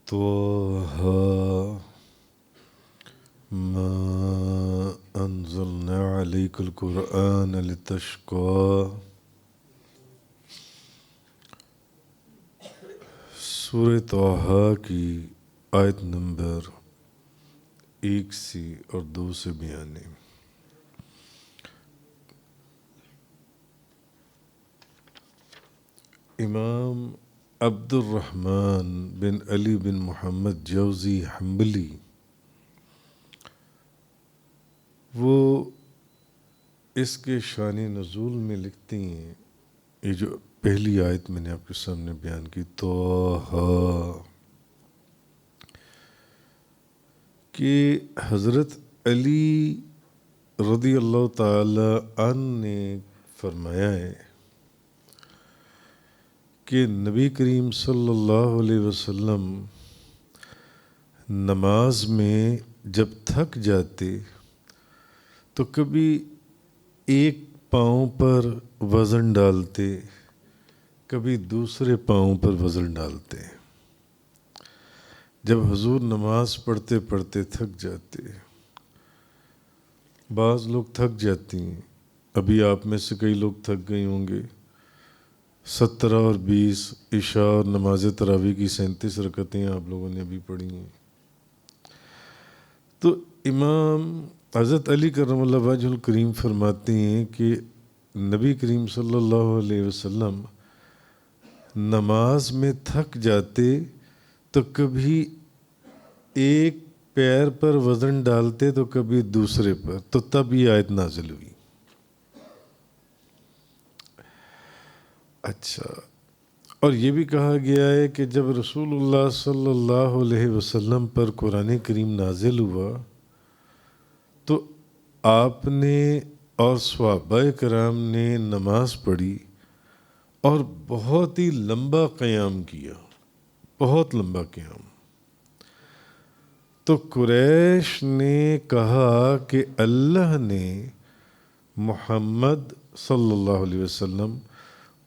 طه ما أنزلنا عليك القرآن لتشقى. سورہ طه کی آیت نمبر 1 اور 2 سے بیان ہے۔ امام عبد الرحمن بن علی بن محمد جوزی حنبلی وہ اس کے شان نزول میں لکھتی ہیں، یہ جو پہلی آیت میں نے آپ کے سامنے بیان کی طه، کہ حضرت علی رضی اللہ تعالی عنہ نے فرمایا ہے کہ نبی کریم صلی اللہ علیہ وسلم نماز میں جب تھک جاتے تو کبھی ایک پاؤں پر وزن ڈالتے، کبھی دوسرے پاؤں پر وزن ڈالتے۔ جب حضور نماز پڑھتے پڑھتے تھک جاتے، بعض لوگ تھک جاتی ہیں، ابھی آپ میں سے کئی لوگ تھک گئے ہوں گے، 17 اور 20 عشاء اور نماز تراویح کی 37 رکعتیں آپ لوگوں نے ابھی پڑھی ہیں۔ تو امام حضرت علی کرم اللہ وجہ الکریم فرماتے ہیں کہ نبی کریم صلی اللہ علیہ وسلم نماز میں تھک جاتے تو کبھی ایک پیر پر وزن ڈالتے تو کبھی دوسرے پر، تو تب یہ آیت نازل ہوئی۔ اچھا، اور یہ بھی کہا گیا ہے کہ جب رسول اللہ صلی اللہ علیہ وسلم پر قرآن کریم نازل ہوا تو آپ نے اور صحابہ کرام نے نماز پڑھی اور بہت ہی لمبا قیام کیا، بہت لمبا قیام۔ تو قریش نے کہا کہ اللہ نے محمد صلی اللہ علیہ وسلم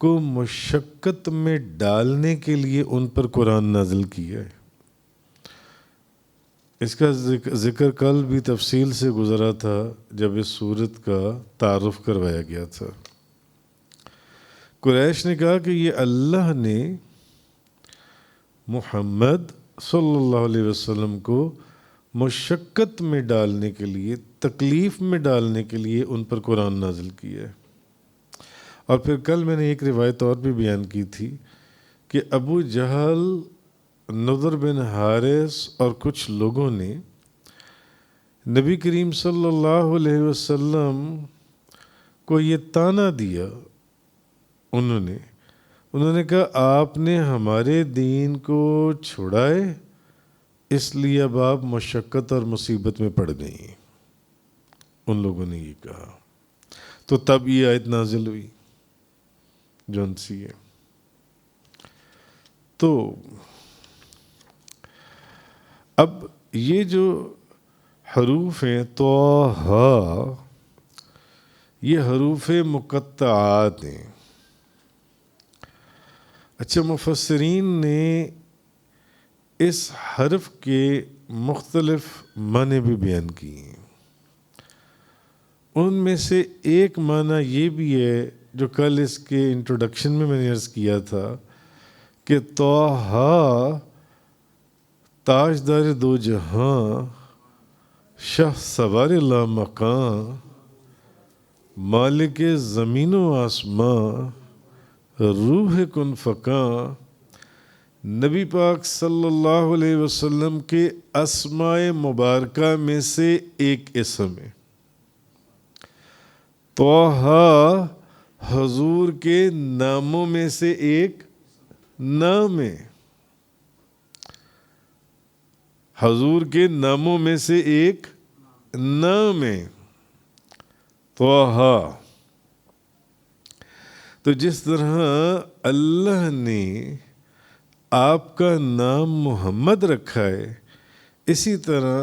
کو مشقت میں ڈالنے کے لیے ان پر قرآن نازل کیا ہے۔ اس کا ذکر کل بھی تفصیل سے گزرا تھا جب اس سورت کا تعارف کروایا گیا تھا۔ قریش نے کہا کہ یہ اللہ نے محمد صلی اللہ علیہ وسلم کو مشقت میں ڈالنے کے لیے، تکلیف میں ڈالنے کے لیے ان پر قرآن نازل کیا ہے۔ اور پھر کل میں نے ایک روایت اور بھی بیان کی تھی کہ ابو جہل، نضر بن حارث اور کچھ لوگوں نے نبی کریم صلی اللہ علیہ وسلم کو یہ طعنہ دیا، انہوں نے کہا آپ نے ہمارے دین کو چھڑائے، اس لیے اب آپ مشقت اور مصیبت میں پڑ گئی ہیں، ان لوگوں نے یہ کہا۔ تو تب یہ آیت نازل ہوئی جون سی ہے۔ تو اب یہ جو حروف ہیں طه، یہ حروف مقطعات ہیں۔ اچھا، مفسرین نے اس حرف کے مختلف معنی بھی بیان کی ہیں۔ ان میں سے ایک معنی یہ بھی ہے جو کل اس کے انٹروڈکشن میں نے عرض کیا تھا کہ طه تاجدار دو جہاں، شاہ سوار لامکاں، مالک زمین و آسماں، روح کن فکاں، نبی پاک صلی اللہ علیہ وسلم کے اسماء مبارکہ میں سے ایک اسم ہے۔ طه حضور کے ناموں میں سے ایک نام ہے، حضور کے ناموں میں سے ایک نام ہے طه۔ تو جس طرح اللہ نے آپ کا نام محمد رکھا ہے، اسی طرح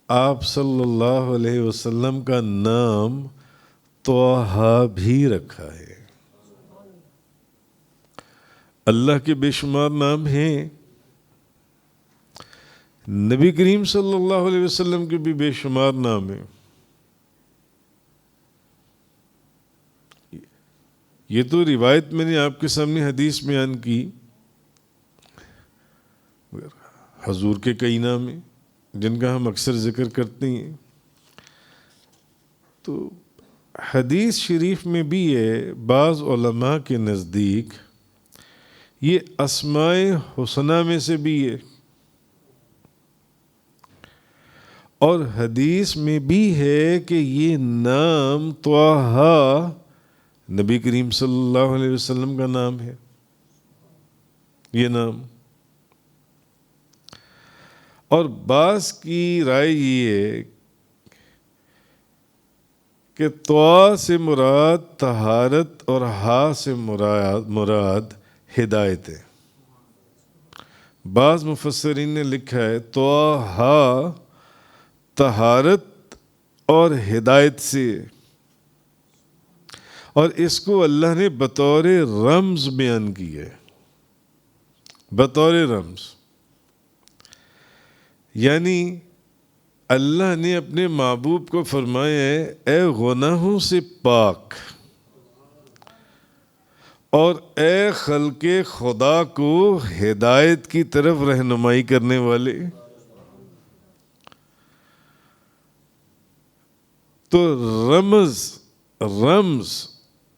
آپ صلی اللہ علیہ وسلم کا نام طه بھی رکھا ہے۔ اللہ کے بے شمار نام ہیں، نبی کریم صلی اللہ علیہ وسلم کے بھی بے شمار نام ہیں. یہ تو روایت میں نے آپ کے سامنے حدیث بیان کی. حضور کے کئی نام ہیں جن کا ہم اکثر ذکر کرتے ہیں. تو حدیث شریف میں بھی ہے، بعض علماء کے نزدیک یہ اسماء حسنہ میں سے بھی ہے، اور حدیث میں بھی ہے کہ یہ نام طٰہٰ نبی کریم صلی اللہ علیہ وسلم کا نام ہے. یہ نام، اور بعض کی رائے یہ ہے کہ طٰ سے مراد طہارت اور ہا سے مراد ہدایت ہے. بعض مفسرین نے لکھا ہے طٰہٰ طہارت اور ہدایت سے، اور اس کو اللہ نے بطور رمز بیان کی ہے. بطور رمز یعنی اللہ نے اپنے محبوب کو فرمایا ہے اے گناہوں سے پاک اور اے خلق خدا کو ہدایت کی طرف رہنمائی کرنے والے. تو رمز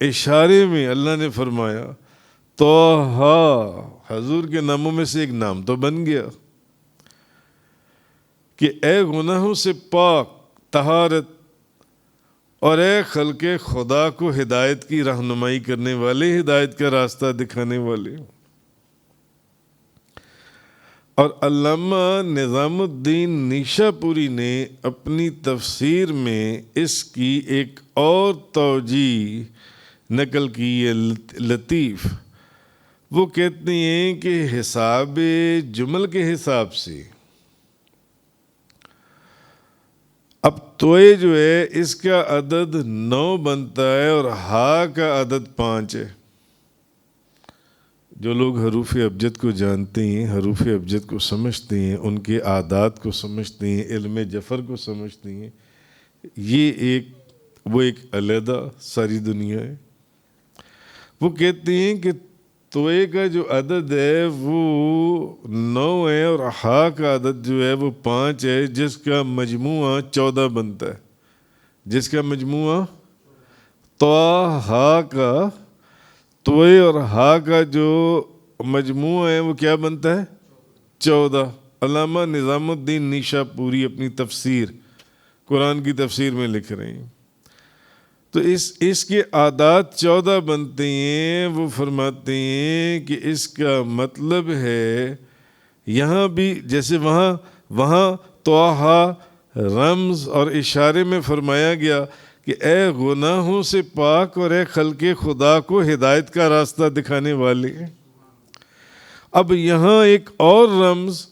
اشارے میں اللہ نے فرمایا طٰہٰ، حضور کے ناموں میں سے ایک نام تو بن گیا کہ اے گناہوں سے پاک، طہارت، اور اے خلق خدا کو ہدایت کی رہنمائی کرنے والے، ہدایت کا راستہ دکھانے والے. اور علامہ نظام الدین نیشا پوری نے اپنی تفسیر میں اس کی ایک اور توجیہ نقل کی ہے لطیف. وہ کہتے ہیں کہ حساب جمل کے حساب سے اب توئے جو ہے اس کا عدد 9 بنتا ہے اور ہا کا عدد 5 ہے. جو لوگ حروف ابجد کو جانتے ہیں، حروف ابجد کو سمجھتے ہیں، ان کے عادات کو سمجھتے ہیں، علم جفر کو سمجھتے ہیں، یہ وہ ایک علیحدہ ساری دنیا ہے. وہ کہتے ہیں کہ توئے کا جو عدد ہے وہ 9 ہے اور ہا کا عدد جو ہے وہ 5 ہے، جس کا مجموعہ 14 بنتا ہے. جس کا مجموعہ طٰ ہا کا، توئے اور ہا کا جو مجموعہ ہے وہ کیا بنتا ہے؟ 14. علامہ نظام الدین نیشا پوری اپنی تفسیر، قرآن کی تفسیر میں لکھ رہے ہیں. تو اس کے عادات 14 بنتے ہیں. وہ فرماتے ہیں کہ اس کا مطلب ہے یہاں بھی جیسے وہاں طٰہٰ رمز اور اشارے میں فرمایا گیا کہ اے گناہوں سے پاک اور اے خلق خدا کو ہدایت کا راستہ دکھانے والے. اب یہاں ایک اور رمز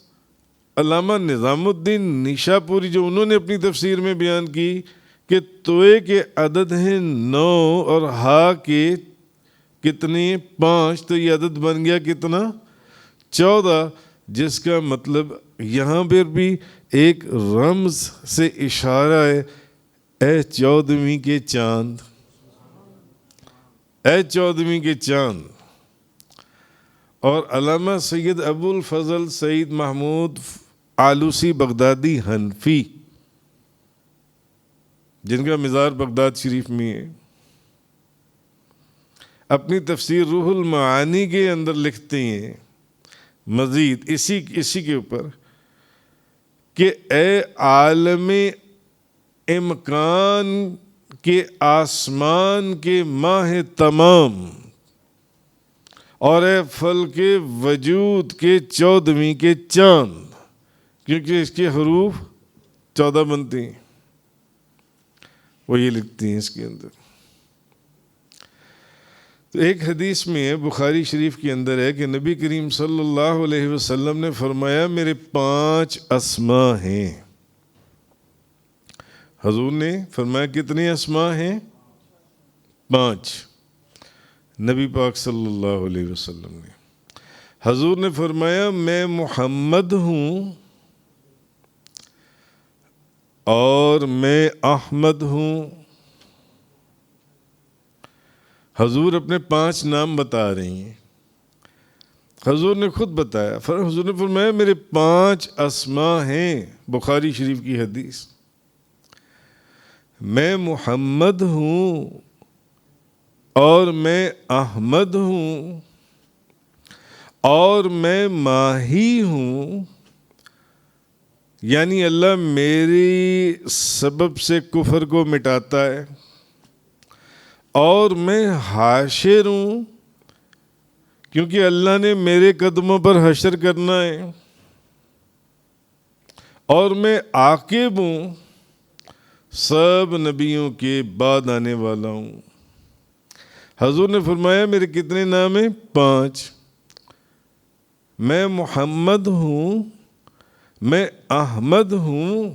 علامہ نظام الدین نیشا پوری جو انہوں نے اپنی تفسیر میں بیان کی کہ توئے کے عدد ہیں 9 اور ہا کے کتنے 5، تو یہ عدد بن گیا کتنا 14، جس کا مطلب یہاں پر بھی ایک رمز سے اشارہ ہے اے 14ویں کے چاند، اے 14ویں کے چاند. اور علامہ سید ابو الفضل سعید محمود آلوسی بغدادی حنفی، جن کا مزار بغداد شریف میں ہے، اپنی تفسیر روح المعانی کے اندر لکھتے ہیں مزید اسی کے اوپر کہ اے عالم امکان کے آسمان کے ماہ تمام اور اے فلک وجود کے 14ویں کے چاند، کیونکہ اس کے حروف 14 بنتے ہیں. وہ یہ لکھتی ہیں اس کے اندر. تو ایک حدیث میں ہے، بخاری شریف کے اندر ہے کہ نبی کریم صلی اللہ علیہ وسلم نے فرمایا میرے 5 اسماء ہیں. حضور نے فرمایا کتنے اسماء ہیں؟ 5. نبی پاک صلی اللہ علیہ وسلم نے، حضور نے فرمایا میں محمد ہوں اور میں احمد ہوں. حضور اپنے 5 نام بتا رہی ہیں. حضور نے خود بتایا. حضور نے فرمایا میرے 5 اسماء ہیں. بخاری شریف کی حدیث. میں محمد ہوں اور میں احمد ہوں اور میں ماہی ہوں. یعنی اللہ میری سبب سے کفر کو مٹاتا ہے. اور میں حاشر ہوں کیونکہ اللہ نے میرے قدموں پر حشر کرنا ہے. اور میں عاقب ہوں, سب نبیوں کے بعد آنے والا ہوں. حضور نے فرمایا میرے کتنے نام ہیں؟ 5. میں محمد ہوں, میں احمد ہوں,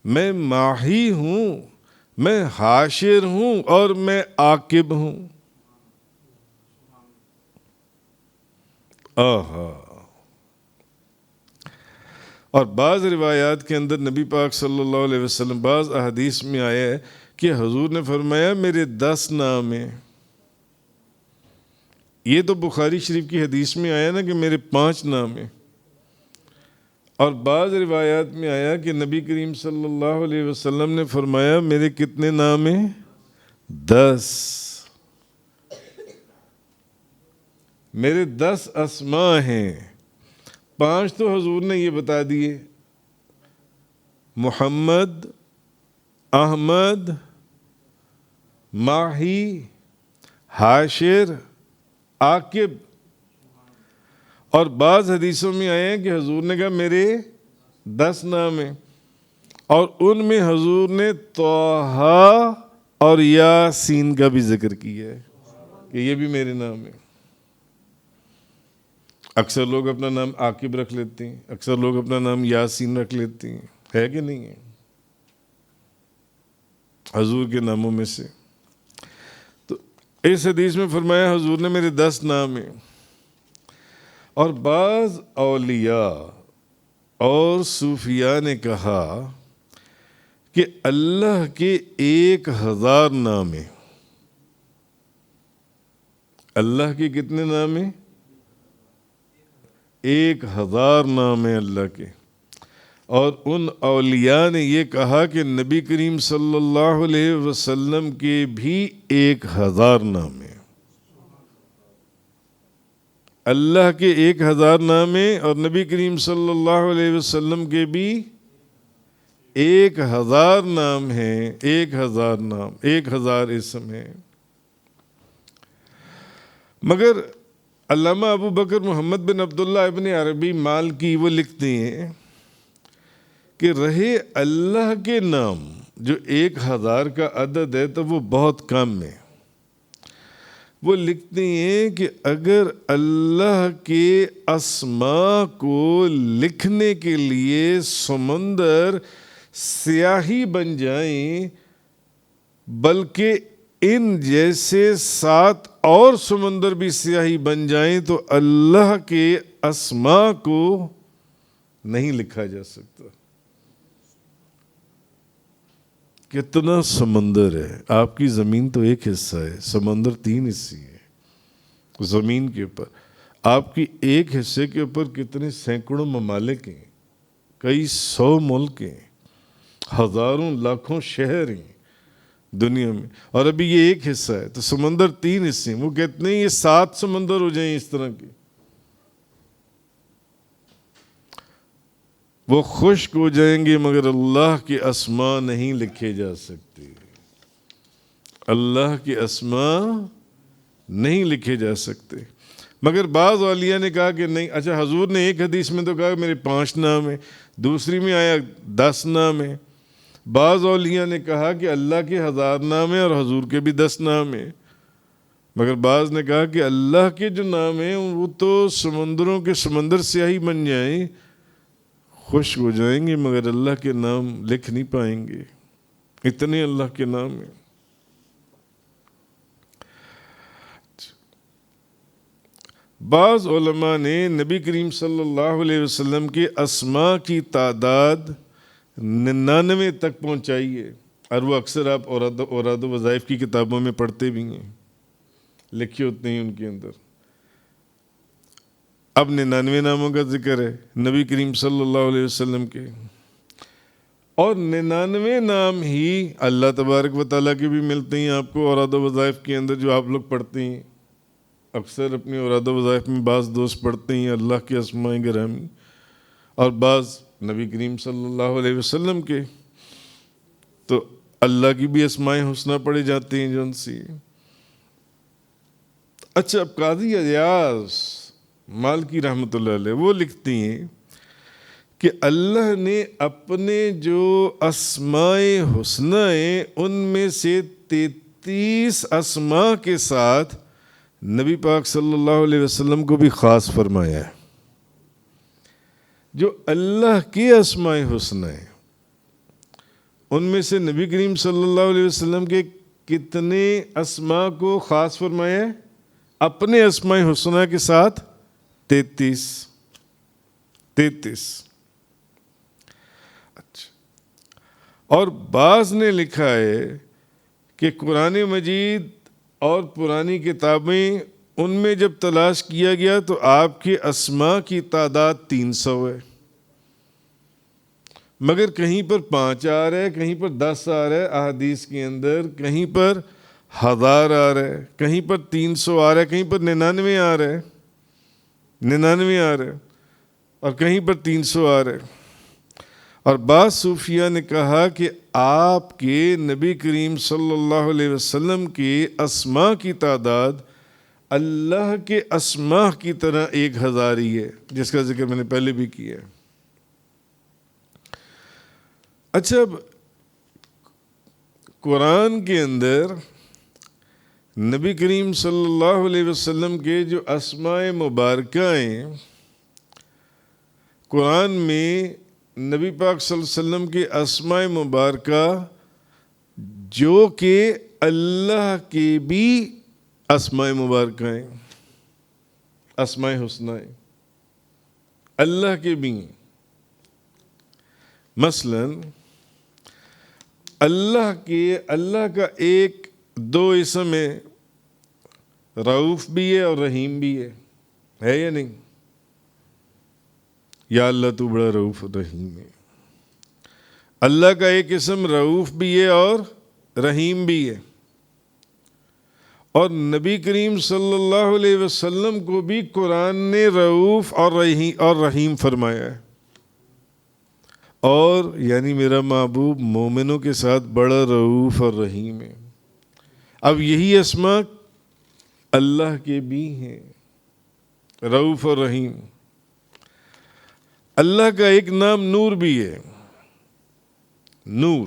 میں ماہی ہوں, میں حاشر ہوں اور میں عاقب ہوں. آہا. اور بعض روایات کے اندر نبی پاک صلی اللہ علیہ وسلم, بعض احادیث میں آیا ہے کہ حضور نے فرمایا میرے 10 نام ہیں. یہ تو بخاری شریف کی حدیث میں آیا نا کہ میرے 5 نام ہیں. اور بعض روایات میں آیا کہ نبی کریم صلی اللہ علیہ وسلم نے فرمایا میرے کتنے نام ہیں؟ 10. میرے 10 اسماء ہیں. 5 تو حضور نے یہ بتا دیے, محمد, احمد, ماہی, حاشر, عاقب. اور بعض حدیثوں میں آئے ہیں کہ حضور نے کہا میرے 10 نام ہیں, اور ان میں حضور نے طٰہٰ اور یاسین کا بھی ذکر کیا ہے کہ یہ بھی میرے نام ہیں. اکثر لوگ اپنا نام عاقب رکھ لیتے ہیں, اکثر لوگ اپنا نام یاسین رکھ لیتے ہیں, ہے کہ نہیں ہے؟ حضور کے ناموں میں سے. تو اس حدیث میں فرمایا حضور نے میرے 10 نام ہیں. اور بعض اولیاء اور صوفیاء نے کہا کہ اللہ کے 1000 نام ہیں. اللہ کے کتنے نام ہیں؟ 1000 نام ہیں اللہ کے. اور ان اولیاء نے یہ کہا کہ نبی کریم صلی اللہ علیہ وسلم کے بھی 1000 نام ہیں. اللہ کے 1000 نام ہیں اور نبی کریم صلی اللہ علیہ وسلم کے بھی 1000 نام ہیں. 1000 نام, 1000 اسم ہیں. مگر علامہ ابو بکر محمد بن عبداللہ ابن عربی مالکی وہ لکھتے ہیں کہ رہے اللہ کے نام جو 1000 کا عدد ہے تو وہ بہت کم ہے. وہ لکھتے ہیں کہ اگر اللہ کے اسماء کو لکھنے کے لیے سمندر سیاہی بن جائیں, بلکہ ان جیسے 7 اور سمندر بھی سیاہی بن جائیں تو اللہ کے اسماء کو نہیں لکھا جا سکتا. کتنا سمندر ہے. آپ کی زمین تو ایک حصہ ہے, سمندر 3 حصے ہیں زمین کے اوپر. آپ کی ایک حصے کے اوپر کتنے سینکڑوں ممالک ہیں, کئی 100 ملک ہیں, ہزاروں لاکھوں شہر ہیں دنیا میں, اور ابھی یہ ایک حصہ ہے تو سمندر 3 حصے ہیں. وہ کہتے ہیں یہ 7 سمندر ہو جائیں اس طرح کے, وہ خشک ہو جائیں گے مگر اللہ کے اسماء نہیں لکھے جا سکتے. اللہ کے اسماء نہیں لکھے جا سکتے. مگر بعض اولیاء نے کہا کہ نہیں. اچھا, حضور نے ایک حدیث میں تو کہا میرے 5 نام ہیں, دوسری میں آیا 10 نام ہیں. بعض اولیاء نے کہا کہ اللہ کے 1000 نام ہیں اور حضور کے بھی 10 نام ہیں. مگر بعض نے کہا کہ اللہ کے جو نام ہیں وہ تو سمندروں کے سمندر سیاہی بن جائیں, خشک ہو جائیں گے, مگر اللہ کے نام لکھ نہیں پائیں گے. اتنے اللہ کے نام ہیں. بعض علماء نے نبی کریم صلی اللہ علیہ وسلم کے اسماء کی تعداد 99 تک پہنچائیے، اور وہ اکثر آپ اوراد و وظائف کی کتابوں میں پڑھتے بھی ہیں، لکھے ہوتے ہیں ان کے اندر۔ اب 99 ناموں کا ذکر ہے نبی کریم صلی اللہ علیہ وسلم کے، اور 99 نام ہی اللہ تبارک و تعالیٰ کے بھی ملتے ہیں آپ کو اوراد و وظائف کے اندر، جو آپ لوگ پڑھتے ہیں اکثر اپنے اوراد و وظائف میں۔ بعض دوست پڑھتے ہیں اللہ کے اسماء گرامی، اور بعض نبی کریم صلی اللہ علیہ وسلم کے، تو اللہ کی بھی اسماء حسنہ پڑھے جاتے ہیں جن سے۔ اچھا، اب قاضی ایاز مالکی رحمۃ اللہ علیہ وہ لکھتی ہیں کہ اللہ نے اپنے جو اسماء حسنہ ہیں ان میں سے 33 اسماء کے ساتھ نبی پاک صلی اللہ علیہ وسلم کو بھی خاص فرمایا ہے۔ جو اللہ کے اسماء حسنہ ہیں ان میں سے نبی کریم صلی اللہ علیہ وسلم کے کتنے اسماء کو خاص فرمایا ہے؟ اپنے اسماء حسنہ کے ساتھ 33۔ اچھا، اور بعض نے لکھا ہے کہ قرآن مجید اور پرانی کتابیں ان میں جب تلاش کیا گیا تو آپ کے اسماء کی تعداد 300 ہے، مگر کہیں پر 5 آ رہا ہے، کہیں پر 10 آ رہا ہے احادیث کے اندر، کہیں پر 1000 آ رہا ہے، کہیں پر 300 آ رہا ہے، کہیں پر 99 آ رہا ہے، 99 آ رہا ہے، اور کہیں پر 300 آ رہا ہے۔ اور بعض صوفیہ نے کہا کہ آپ کے نبی کریم صلی اللہ علیہ وسلم کے اسماء کی تعداد اللہ کے اسماء کی طرح 1000 ہی ہے، جس کا ذکر میں نے پہلے بھی کیا ہے۔ اچھا، اب قرآن کے اندر نبی کریم صلی اللہ علیہ وسلم کے جو اسماء مبارکہ ہیں، قرآن میں نبی پاک صلی اللہ علیہ وسلم کے اسماء مبارکہ جو کہ اللہ کے بھی اسماء مبارکہ ہیں، اسماء حسنہ ہیں، اللہ کے بھی ہیں۔ مثلا اللہ کا 1-2 اسم ہے، رؤوف بھی ہے اور رحیم بھی ہے یا نہیں؟ یا اللہ تو بڑا رؤوف اور رحیم ہے۔ اللہ کا ایک اسم رؤوف بھی ہے اور رحیم بھی ہے، اور نبی کریم صلی اللہ علیہ وسلم کو بھی قرآن نے رؤوف اور رحیم فرمایا ہے، اور یعنی میرا محبوب مومنوں کے ساتھ بڑا رؤوف اور رحیم ہے۔ اب یہی اسماء اللہ کے بھی ہیں، رؤوف اور رحیم۔ اللہ کا ایک نام نور بھی ہے، نور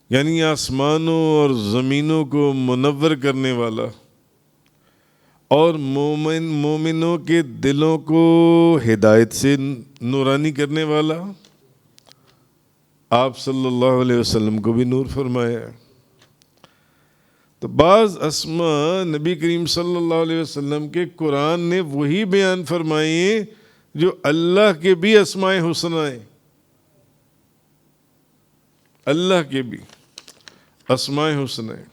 یعنی آسمانوں اور زمینوں کو منور کرنے والا، اور مومنوں کے دلوں کو ہدایت سے نورانی کرنے والا۔ آپ صلی اللہ علیہ وسلم کو بھی نور فرمایا ہے۔ تو بعض اسماء نبی کریم صلی اللہ علیہ وسلم کے قرآن نے وہی بیان فرمائے جو اللہ کے بھی اسماء حسنہ ہیں، اللہ کے بھی اسماء حسنہ ہیں۔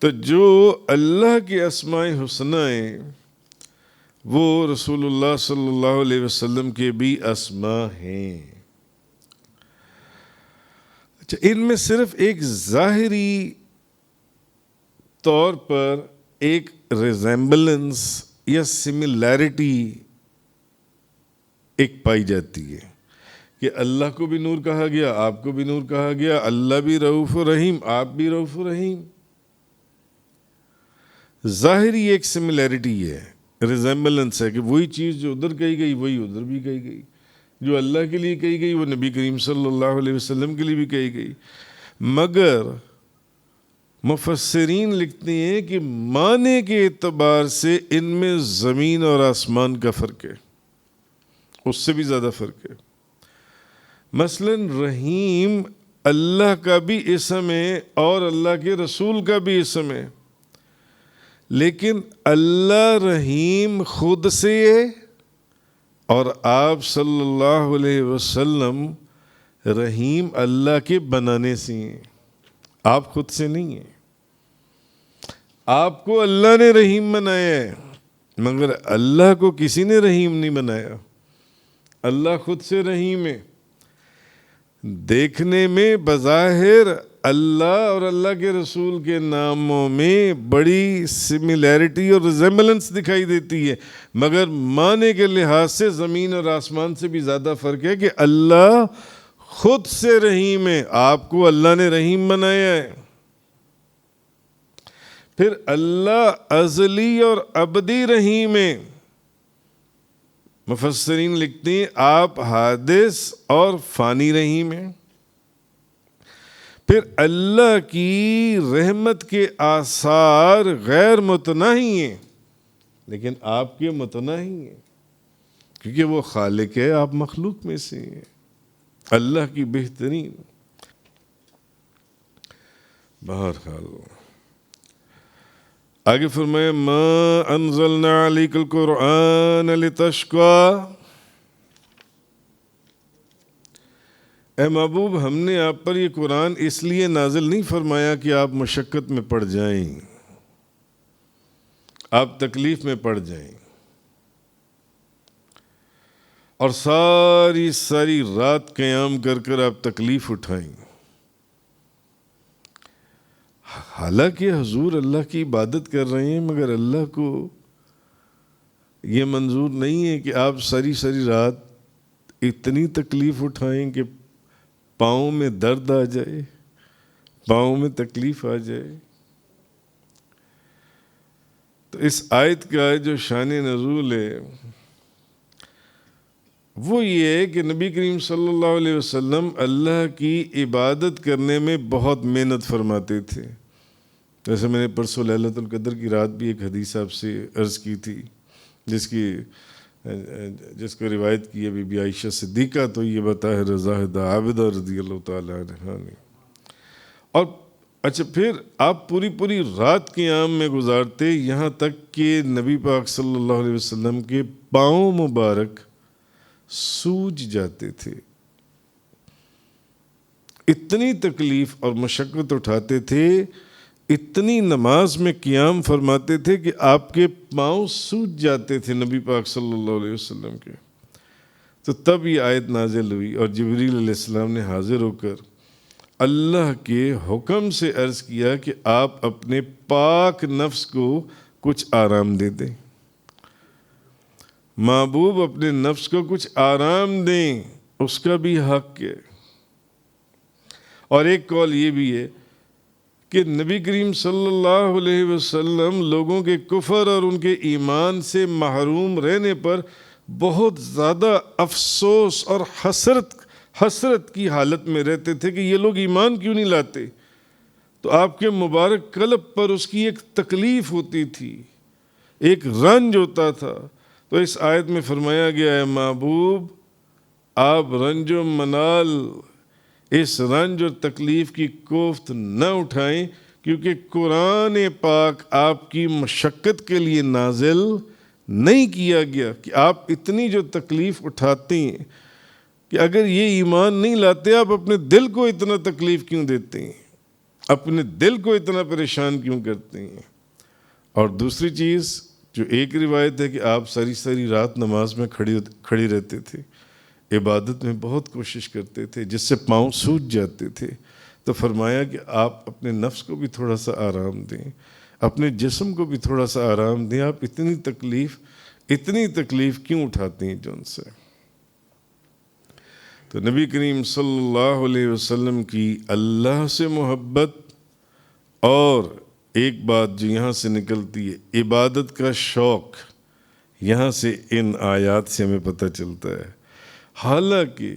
تو جو اللہ کے اسماء حسنہ ہیں وہ رسول اللہ صلی اللہ علیہ وسلم کے بھی اسماء ہیں۔ اچھا، ان میں صرف ایک ظاہری طور پر ایک ریزیمبلنس یا سملیرٹی ایک پائی جاتی ہے کہ اللہ کو بھی نور کہا گیا، آپ کو بھی نور کہا گیا، اللہ بھی رؤوف و رحیم، آپ بھی رؤوف و رحیم۔ ظاہری ایک سملیرٹی ہے، ریزیمبلنس ہے کہ وہی چیز جو ادھر کہی گئی وہی ادھر بھی کہی گئی، جو اللہ کے لیے کہی گئی وہ نبی کریم صلی اللہ علیہ وسلم کے لیے بھی کہی گئی۔ مگر مفسرین لکھتے ہیں کہ معنی کے اعتبار سے ان میں زمین اور آسمان کا فرق ہے، اس سے بھی زیادہ فرق ہے۔ مثلا رحیم اللہ کا بھی اسم ہے اور اللہ کے رسول کا بھی اسم ہے، لیکن اللہ رحیم خود سے ہے اور آپ صلی اللہ علیہ وسلم رحیم اللہ کے بنانے سے ہیں، آپ خود سے نہیں ہیں۔ آپ کو اللہ نے رحیم بنایا ہے، مگر اللہ کو کسی نے رحیم نہیں بنایا۔ اللہ خود سے رحیم ہے۔ دیکھنے میں بظاہر اللہ اور اللہ کے رسول کے ناموں میں بڑی سملیرٹی اور ریزیمبلنس دکھائی دیتی ہے، مگر معنی کے لحاظ سے زمین اور آسمان سے بھی زیادہ فرق ہے کہ اللہ خود سے رحیم ہے، آپ کو اللہ نے رحیم بنایا ہے۔ پھر اللہ ازلی اور ابدی رحیم ہے۔ مفسرین لکھتے ہیں آپ حادث اور فانی رحیم ہیں۔ پھر اللہ کی رحمت کے آثار غیر متناہی ہیں، لیکن آپ کے متناہی ہیں، کیونکہ وہ خالق ہے، آپ مخلوق میں سے ہیں، اللہ کی بہترین۔ بہرحال آگے فرمائے ما انزلنا علیک القرآن لتشقی، اے محبوب ہم نے آپ پر یہ قرآن اس لیے نازل نہیں فرمایا کہ آپ مشقت میں پڑ جائیں، آپ تکلیف میں پڑ جائیں اور ساری رات قیام کر کر آپ تکلیف اٹھائیں۔ حالانکہ حضور اللہ کی عبادت کر رہے ہیں، مگر اللہ کو یہ منظور نہیں ہے کہ آپ ساری رات اتنی تکلیف اٹھائیں کہ پاؤں میں درد آ جائے، پاؤں میں تکلیف آ جائے۔ تو اس آیت کا جو شان نزول ہے وہ یہ ہے کہ نبی کریم صلی اللہ علیہ وسلم اللہ کی عبادت کرنے میں بہت محنت فرماتے تھے۔ جیسے میں نے پرسوں لیلۃ القدر کی رات بھی ایک حدیث آپ سے عرض کی تھی، جس کو روایت کی ہے بی بی عائشہ صدیقہ تو یہ بتا ہے زاہدہ عابدہ رضی اللہ تعالیٰ عنہا نے۔ اور اچھا پھر آپ پوری رات قیام میں گزارتے، یہاں تک کہ نبی پاک صلی اللہ علیہ وسلم کے پاؤں مبارک سوج جاتے تھے، اتنی تکلیف اور مشقت اٹھاتے تھے، اتنی نماز میں قیام فرماتے تھے کہ آپ کے پاؤں سوج جاتے تھے نبی پاک صلی اللہ علیہ وسلم کے۔ تو تب یہ آیت نازل ہوئی اور جبریل علیہ السلام نے حاضر ہو کر اللہ کے حکم سے عرض کیا کہ آپ اپنے پاک نفس کو کچھ آرام دے دیں، محبوب اپنے نفس کو کچھ آرام دیں، اس کا بھی حق ہے۔ اور ایک قول یہ بھی ہے کہ نبی کریم صلی اللہ علیہ وسلم لوگوں کے کفر اور ان کے ایمان سے محروم رہنے پر بہت زیادہ افسوس اور حسرت کی حالت میں رہتے تھے کہ یہ لوگ ایمان کیوں نہیں لاتے۔ تو آپ کے مبارک قلب پر اس کی ایک تکلیف ہوتی تھی، ایک رنج ہوتا تھا۔ تو اس آیت میں فرمایا گیا ہے محبوب آپ رنج و منال، اس رنج اور تکلیف کی کوفت نہ اٹھائیں، کیونکہ قرآن پاک آپ کی مشقت کے لیے نازل نہیں کیا گیا کہ آپ اتنی جو تکلیف اٹھاتے ہیں کہ اگر یہ ایمان نہیں لاتے آپ اپنے دل کو اتنا تکلیف کیوں دیتے ہیں، اپنے دل کو اتنا پریشان کیوں کرتے ہیں۔ اور دوسری چیز جو ایک روایت ہے کہ آپ ساری رات نماز میں کھڑی رہتے تھے، عبادت میں بہت کوشش کرتے تھے جس سے پاؤں سوج جاتے تھے۔ تو فرمایا کہ آپ اپنے نفس کو بھی تھوڑا سا آرام دیں، اپنے جسم کو بھی تھوڑا سا آرام دیں، آپ اتنی تکلیف کیوں اٹھاتے ہیں جو ان سے۔ تو نبی کریم صلی اللہ علیہ وسلم کی اللہ سے محبت، اور ایک بات جو یہاں سے نکلتی ہے عبادت کا شوق، یہاں سے ان آیات سے ہمیں پتہ چلتا ہے۔ حالانکہ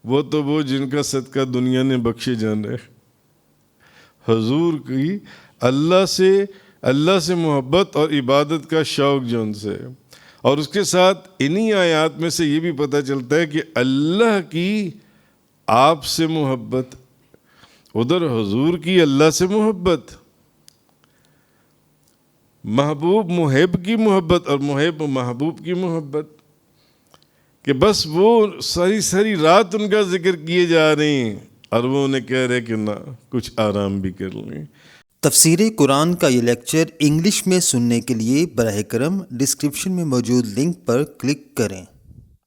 وہ جن کا صدقہ دنیا نے بخشے جانا ہے، حضور کی اللہ سے محبت اور عبادت کا شوق جو ان سے، اور اس کے ساتھ انہی آیات میں سے یہ بھی پتہ چلتا ہے کہ اللہ کی آپ سے محبت، ادھر حضور کی اللہ سے محبت، محبوب محب کی محبت اور محب محبوب کی محبت۔ کہ بس وہ ساری رات ان کا ذکر کیے جا رہے ہیں اور وہ انہیں کہہ رہے کہ نہ کچھ آرام بھی کر لیں۔ تفسیر قرآن کا یہ لیکچر انگلش میں سننے کے لیے براہ کرم ڈسکرپشن میں موجود لنک پر کلک کریں۔